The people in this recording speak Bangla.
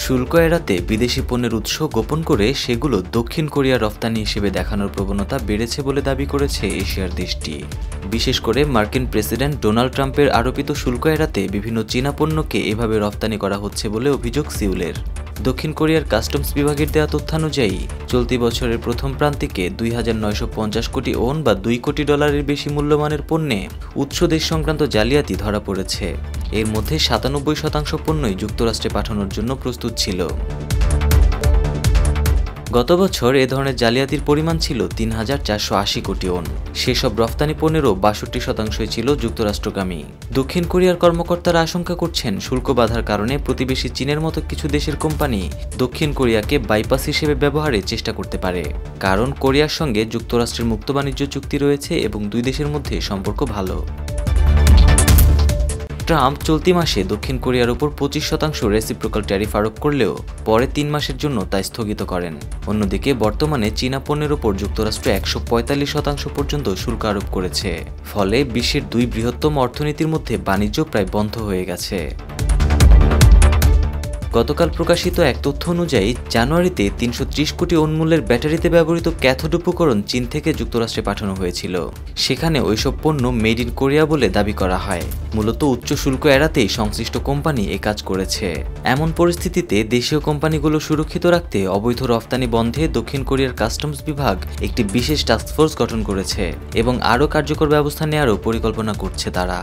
শুল্ক এড়াতে বিদেশি পণ্যের উৎস গোপন করে সেগুলো দক্ষিণ কোরিয়ার রফতানি হিসেবে দেখানোর প্রবণতা বেড়েছে বলে দাবি করেছে এশিয়ার দেশটি। বিশেষ করে মার্কিন প্রেসিডেন্ট ডোনাল্ড ট্রাম্পের আরোপিত শুল্ক এড়াতে বিভিন্ন চীনা পণ্যকে এভাবে রফতানি করা হচ্ছে বলে অভিযোগ সিউলের। দক্ষিণ কোরিয়ার কাস্টমস বিভাগের দেওয়া তথ্যানুযায়ী চলতি বছরের প্রথম প্রান্তিকে ২,৯৫০ কোটি ওন বা $2 কোটি বেশি মূল্যমানের পণ্যে উৎস দেশ সংক্রান্ত জালিয়াতি ধরা পড়েছে। এর মধ্যে ৯৭% পণ্যই যুক্তরাষ্ট্রে পাঠানোর জন্য প্রস্তুত ছিল। গত বছর এ ধরনের জালিয়াতির পরিমাণ ছিল ৩,৪৮০ কোটি ওন। সেসব রফতানি পণ্যেরও ৬২% ছিল যুক্তরাষ্ট্রগামী। দক্ষিণ কোরিয়ার কর্মকর্তারা আশঙ্কা করছেন শুল্ক বাধার কারণে প্রতিবেশী চীনের মতো কিছু দেশের কোম্পানি দক্ষিণ কোরিয়াকে বাইপাস হিসেবে ব্যবহারের চেষ্টা করতে পারে। কারণ কোরিয়ার সঙ্গে যুক্তরাষ্ট্রের মুক্ত বাণিজ্য চুক্তি রয়েছে এবং দুই দেশের মধ্যে সম্পর্ক ভালো। ট্রাম্প চলতি মাসে দক্ষিণ কোরিয়ার উপর 25% রেসিপ্রোকাল ট্যারিফ আরোপ করলেও পরে 3 মাসের জন্য তা স্থগিত করেন। অন্যদিকে বর্তমানে চীনা পণ্যের উপর যুক্তরাষ্ট্র 145% পর্যন্ত শুল্ক আরোপ করেছে। ফলে বিশ্বের দুই বৃহত্তম অর্থনীতির মধ্যে বাণিজ্য প্রায় বন্ধ হয়ে গেছে। গতকাল প্রকাশিত এক তথ্য অনুযায়ী জানুয়ারিতে ৩৩০ কোটি ওন মূল্যের ব্যাটারিতে ব্যবহৃত ক্যাথোড উপকরণ চীন থেকে যুক্তরাষ্ট্রে পাঠানো হয়েছিল। সেখানে ওইসব পণ্য মেড ইন কোরিয়া বলে দাবি করা হয়। মূলত উচ্চ শুল্ক এড়াতেই সংশ্লিষ্ট কোম্পানি এ কাজ করেছে। এমন পরিস্থিতিতে দেশীয় কোম্পানিগুলো সুরক্ষিত রাখতে অবৈধ রফতানি বন্ধে দক্ষিণ কোরিয়ার কাস্টমস বিভাগ একটি বিশেষ টাস্কফোর্স গঠন করেছে এবং আরও কার্যকর ব্যবস্থা নেওয়ারও পরিকল্পনা করছে তারা।